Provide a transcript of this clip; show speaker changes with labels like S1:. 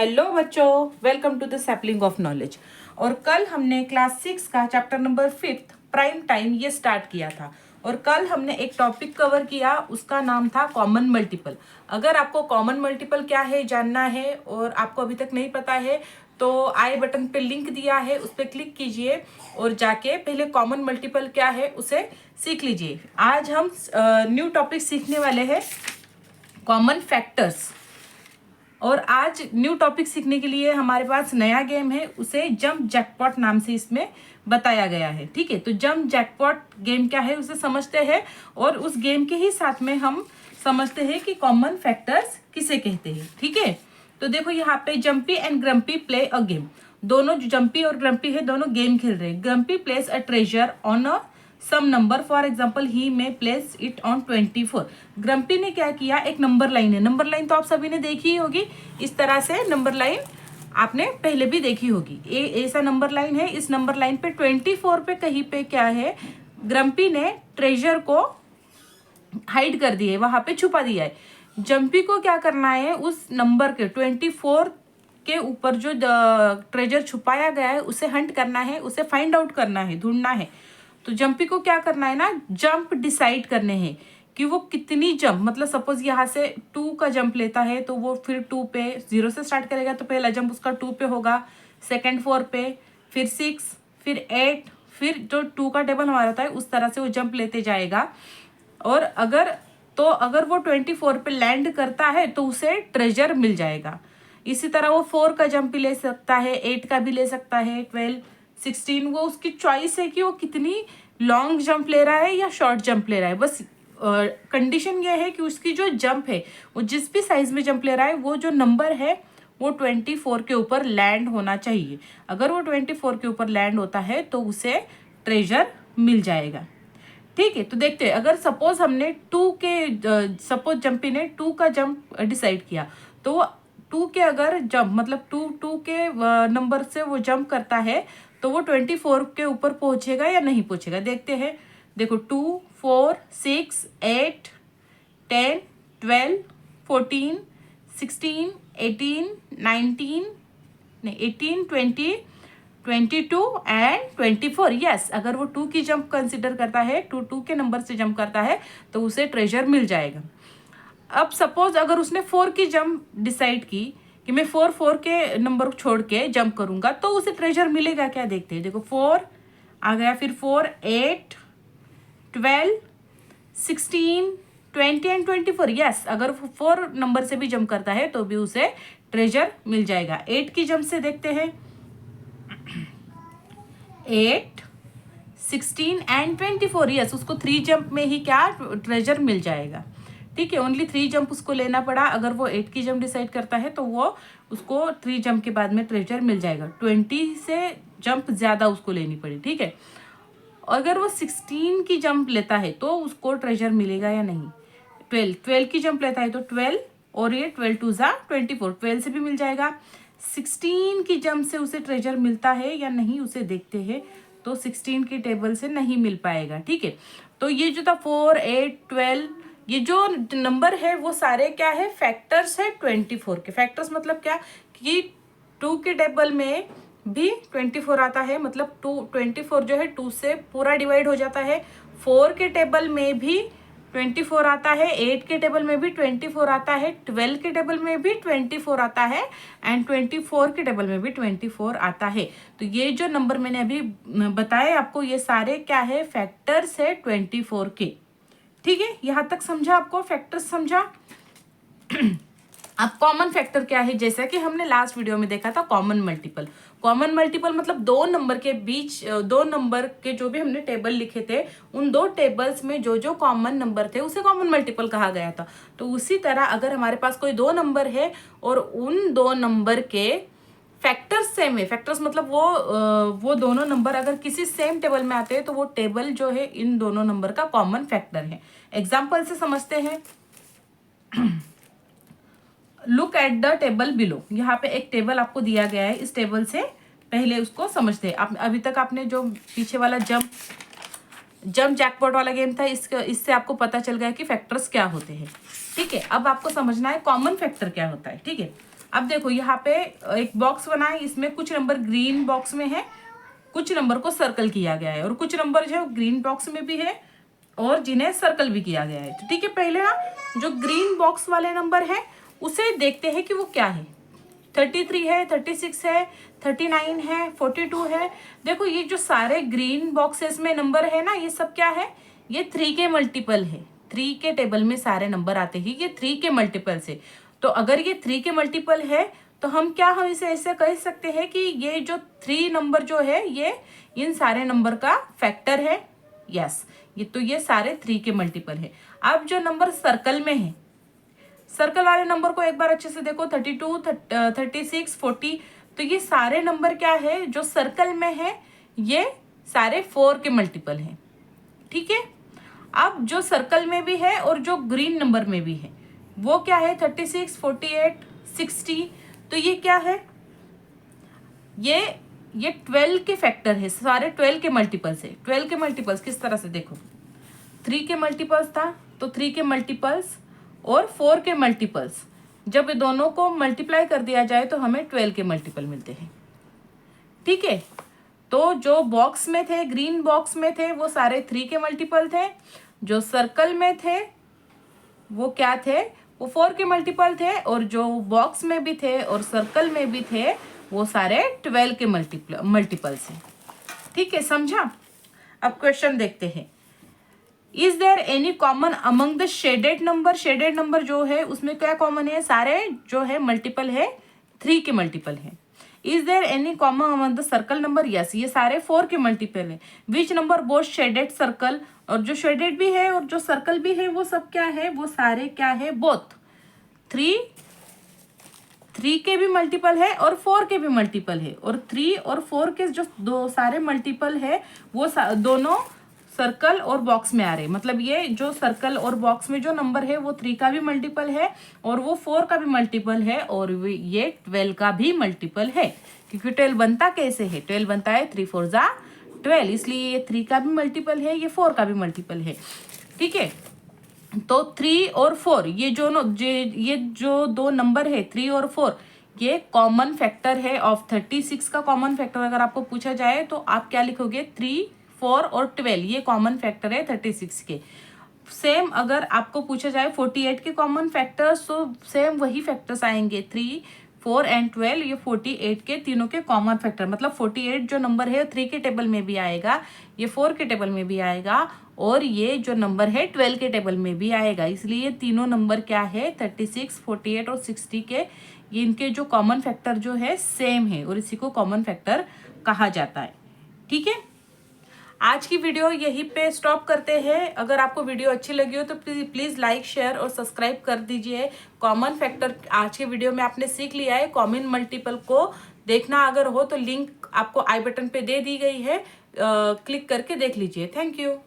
S1: Hello बच्चों, welcome to the sapling of knowledge. और कल हमने क्लास 6 का चैप्टर नंबर 5 प्राइम टाइम ये स्टार्ट किया था। और कल हमने एक टॉपिक कवर किया, उसका नाम था कॉमन मल्टीपल। अगर आपको कॉमन मल्टीपल क्या है जानना है और आपको अभी तक नहीं पता है तो आई बटन पे लिंक दिया है, उस पर क्लिक कीजिए और जाके पहले कॉमन मल्टीपल क्या है उसे सीख लीजिए। आज हम न्यू टॉपिक सीखने वाले हैं, कॉमन फैक्टर्स। और आज न्यू टॉपिक सीखने के लिए हमारे पास नया गेम है, उसे जंप जैकपॉट नाम से इसमें बताया गया है। ठीक है, तो जंप जैकपॉट गेम क्या है उसे समझते हैं और उस गेम के ही साथ में हम समझते हैं कि कॉमन फैक्टर्स किसे कहते हैं। ठीक है, तो देखो यहाँ पे jumpy and grumpy play a game. दोनों जो जंपी और ग्रम्पी है दोनों गेम खेल रहे हैं। Grumpy place a treasure on a some number, for example ही में प्लेस इट ऑन 24। ग्रम्पी ने क्या किया, एक नंबर लाइन है। नंबर लाइन तो आप सभी ने देखी ही होगी, इस तरह से नंबर लाइन आपने पहले भी देखी होगी। ऐसा नंबर लाइन है, इस नंबर लाइन पे 24 पे कहीं पे क्या है, ग्रम्पी ने ट्रेजर को हाइड कर दिया है, वहां पे छुपा दिया है। जंपी को क्या करना है, उस नंबर के 24 के ऊपर जो ट्रेजर छुपाया गया है उसे हंट करना है, उसे फाइंड आउट करना है, ढूंढना है। तो जंपी को क्या करना है ना, जंप डिसाइड करने हैं कि वो कितनी जंप, मतलब सपोज यहाँ से 2 का जंप लेता है तो वो फिर 2 पे 0 से स्टार्ट करेगा, तो पहला जंप उसका 2 पे होगा, सेकंड 4 पे, फिर 6, फिर 8, फिर जो 2 का टेबल हमारा होता है उस तरह से वो जंप लेते जाएगा। और अगर वो 24 पे लैंड करता है तो उसे ट्रेजर मिल जाएगा। इसी तरह वो 4 का जंप भी ले सकता है, 8 का भी ले सकता है, 12, 16, वो उसकी चॉइस है कि वो कितनी लॉन्ग जंप ले रहा है या शॉर्ट जंप ले रहा है। बस कंडीशन ये है कि उसकी जो जंप है वो जिस भी साइज में जंप ले रहा है वो जो नंबर है वो 24 के ऊपर लैंड होना चाहिए। अगर वो 24 के ऊपर लैंड होता है तो उसे ट्रेजर मिल जाएगा। ठीक है, तो देखते हैं, अगर सपोज हमने 2 के सपोज जंपी ने 2 का जंप डिसाइड किया तो वो 2 के अगर जंप मतलब 2 के नंबर से वो जंप करता है तो वो 24 के ऊपर पहुंचेगा या नहीं पहुंचेगा, देखते हैं। देखो 2, 4, 6, 8, 10, 12, 14, 16, 18, 19, नहीं 18, 20, 22 एंड 24। यस, अगर वो 2 की जंप कंसिडर करता है, 2 के नंबर से जंप करता है तो उसे ट्रेजर मिल जाएगा। अब सपोज अगर उसने 4 की जंप डिसाइड की कि मैं 4 के नंबर छोड़ के जंप करूंगा तो उसे ट्रेजर मिलेगा क्या, देखते हैं। देखो 4 आ गया, फिर 4, 8, 12, 16, 20 एंड 24। यस, अगर 4 नंबर से भी जंप करता है तो भी उसे ट्रेजर मिल जाएगा। 8 की जंप से देखते हैं, 8, 16 एंड 24। यस, उसको 3 जंप में ही क्या ट्रेजर मिल जाएगा। ठीक है, ओनली 3 जंप उसको लेना पड़ा। अगर वो 8 की जंप डिसाइड करता है तो वो उसको 3 जंप के बाद में ट्रेजर मिल जाएगा। 20 से जंप ज्यादा उसको लेनी पड़ी। ठीक है, अगर वो 16 की जंप लेता है तो उसको ट्रेजर मिलेगा या नहीं। 12 की जंप लेता है तो 12 और ये 12 2 जा 24, 12 से भी मिल जाएगा। 16 की जंप से उसे ट्रेजर मिलता है या नहीं उसे देखते हैं, तो 16 की टेबल से नहीं मिल पाएगा। ठीक है, तो ये जो था 4, 8, 12, ये जो नंबर है वो सारे क्या है, फैक्टर्स है 24 के। फैक्टर्स मतलब क्या कि 2 के टेबल में भी 24 आता है, मतलब 24 जो है 2 से पूरा डिवाइड हो जाता है। 4 के टेबल में भी 24 आता है, 8 के टेबल में भी 24 आता है, 12 के टेबल में भी 24 आता है एंड 24 के टेबल में भी 24 आता है। तो ये जो नंबर मैंने अभी बताए आपको, ये सारे क्या है, फैक्टर्स है 24 के। ठीक है, यहाँ तक समझा, आपको फैक्टर्स समझा। अब कॉमन फैक्टर क्या है, जैसा कि हमने लास्ट वीडियो में देखा था कॉमन मल्टीपल। कॉमन मल्टीपल मतलब 2 नंबर के बीच, 2 नंबर के जो भी हमने टेबल लिखे थे उन 2 टेबल्स में जो जो कॉमन नंबर थे उसे कॉमन मल्टीपल कहा गया था। तो उसी तरह अगर हमारे पास कोई 2 नंबर है और उन 2 नंबर के फैक्टर्स सेम है, फैक्टर्स मतलब वो दोनों नंबर अगर किसी सेम टेबल में आते हैं तो वो टेबल जो है इन दोनों नंबर का कॉमन फैक्टर है। एग्जाम्पल से समझते हैं। Look at the table below. यहाँ पे एक टेबल आपको दिया गया है, इस टेबल से पहले उसको समझते हैं। अभी तक आपने जो पीछे वाला जंप जैकपॉट वाला गेम था, इससे आपको पता चल गया कि फैक्टर्स क्या होते हैं। ठीक है, अब आपको समझना है कॉमन फैक्टर क्या होता है। ठीक है, अब देखो यहाँ पे एक बॉक्स बना है, इसमें कुछ नंबर ग्रीन बॉक्स में है, कुछ नंबर को सर्कल किया गया है, और कुछ नंबर जो है ग्रीन बॉक्स में भी है और जिन्हें सर्कल भी किया गया है। तो ठीक है, पहले ना जो ग्रीन बॉक्स वाले नंबर है उसे देखते हैं कि वो क्या है। 33 है, 36 है, 39 है, 42 है। देखो ये जो सारे ग्रीन बॉक्सेस में नंबर है ना, ये सब क्या है, ये 3 के मल्टीपल है। 3 के टेबल में सारे नंबर आते हैं, ये 3 के मल्टीपल से। तो अगर ये 3 के मल्टीपल है तो हम इसे ऐसे कह सकते हैं कि ये जो 3 नंबर जो है ये इन सारे नंबर का फैक्टर है। यस, ये सारे 3 के मल्टीपल है। अब जो नंबर सर्कल में है, सर्कल वाले नंबर को एक बार अच्छे से देखो, 32, 36, 40। तो ये सारे नंबर क्या है जो सर्कल में है, ये सारे 4 के मल्टीपल हैं। ठीक है, अब जो सर्कल में भी है और जो ग्रीन नंबर में भी है वो क्या है, 36, 48, 60। तो ये क्या है, ये 12 के फैक्टर है, सारे 12 के मल्टीपल्स है। 12 के मल्टीपल्स किस तरह से देखो, 3 के मल्टीपल्स था तो 3 के मल्टीपल्स और 4 के मल्टीपल्स, जब ये दोनों को मल्टीप्लाई कर दिया जाए तो हमें 12 के मल्टीपल मिलते हैं। ठीक है, तो जो बॉक्स में थे, ग्रीन बॉक्स में थे, वो सारे 3 के मल्टीपल थे। जो सर्कल में थे वो क्या थे, वो 4 के मल्टीपल थे, और जो बॉक्स में भी थे और सर्कल में भी थे वो सारे 12 के मल्टीपल्स हैं। ठीक है, समझा। अब क्वेश्चन देखते हैं, is there any common among the shaded number. Shaded number जो है उसमें क्या कॉमन है, सारे जो है मल्टीपल है, 3 के मल्टीपल है। Is there any common among the circle number, yes, ये सारे 4 के मल्टीपल है। Which number both shaded circle, और जो शेडेड भी है और जो सर्कल भी है वो सब क्या है, वो सारे क्या है, बोथ 3 के भी मल्टीपल है और 4 के भी मल्टीपल है। और 3 और 4 के जो दो सारे मल्टीपल है वो दोनों सर्कल और बॉक्स में आ रहे हैं। मतलब ये जो सर्कल और बॉक्स में जो नंबर है वो 3 का भी मल्टीपल है और वो 4 का भी मल्टीपल है और ये 12 का भी मल्टीपल है। क्योंकि 12 बनता कैसे है, 12 बनता है 3 4 जा 12, इसलिए ये 3 का भी मल्टीपल है, ये 4 का भी मल्टीपल है। ठीक है, तो 3 और 4 ये जो दो नंबर है 3 और 4, ये कॉमन फैक्टर है ऑफ 36 का। कॉमन फैक्टर अगर आपको पूछा जाए तो आप क्या लिखोगे, 3, 4 और 12, ये कॉमन फैक्टर है 36 के। सेम अगर आपको पूछा जाए 48 के कॉमन फैक्टर्स, तो सेम वही फैक्टर्स आएंगे, 3, 4 एंड 12, ये 48 के तीनों के कॉमन फैक्टर। मतलब 48 जो नंबर है 3 के टेबल में भी आएगा, ये 4 के टेबल में भी आएगा, और ये जो नंबर है 12 के टेबल में भी आएगा। इसलिए ये तीनों नंबर क्या है, 36, 48 और 60 के, ये इनके जो कॉमन फैक्टर जो है सेम है, और इसी को कॉमन फैक्टर कहा जाता है। ठीक है, आज की वीडियो यहीं पे स्टॉप करते हैं। अगर आपको वीडियो अच्छी लगी हो तो प्लीज़ लाइक, शेयर और सब्सक्राइब कर दीजिए। कॉमन फैक्टर आज के वीडियो में आपने सीख लिया है। कॉमन मल्टीपल को देखना अगर हो तो लिंक आपको आई बटन पे दे दी गई है, क्लिक करके देख लीजिए। Thank you.